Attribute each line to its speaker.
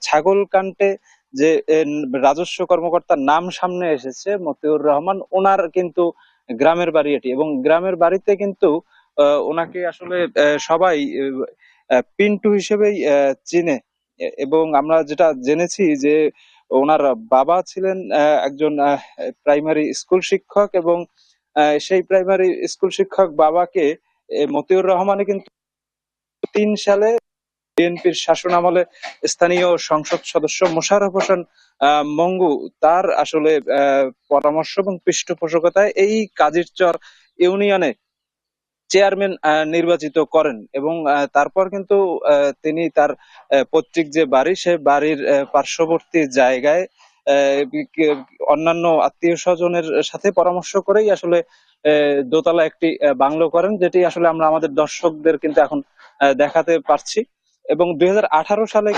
Speaker 1: ছাগল কান্টে যে রাজস্ব কর্মকর্তার নাম সামনে এসেছে মতিউর রহমান, ওনার কিন্তু গ্রামের বাড়ি এটি, এবং গ্রামের বাড়িতে কিন্তু ওনাকে আসলে সবাই পিন্টু হিসেবেই চিনে। এবং আমরা যেটা জেনেছি যে ওনার বাবা ছিলেন একজন প্রাইমারি স্কুল শিক্ষক, এবং সেই প্রাইমারি স্কুল শিক্ষক বাবাকে মতিউর রহমানে কিন্তু 3 সালে বিএনপির শাসনামলে স্থানীয় সংসদ সদস্য মোশাররফ হোসেন মঙ্গু তার আসলে পরামর্শ এবং পৃষ্ঠপোষকতায় এই কাজিরচর ইউনিয়নে চেয়ারম্যান নির্বাচিত করেন। এবং তারপর কিন্তু তিনি তার পৈতৃক যে বাড়ি সে বাড়ির পার্শ্ববর্তী জায়গায় অন্যান্য আত্মীয় স্বজনের সাথে পরামর্শ করেই আসলে দোতলা একটি বাংলো করেন, যেটি আসলে আমরা আমাদের দর্শকদের কিন্তু এখন দেখাতে পারছি। এবং 2018 সালে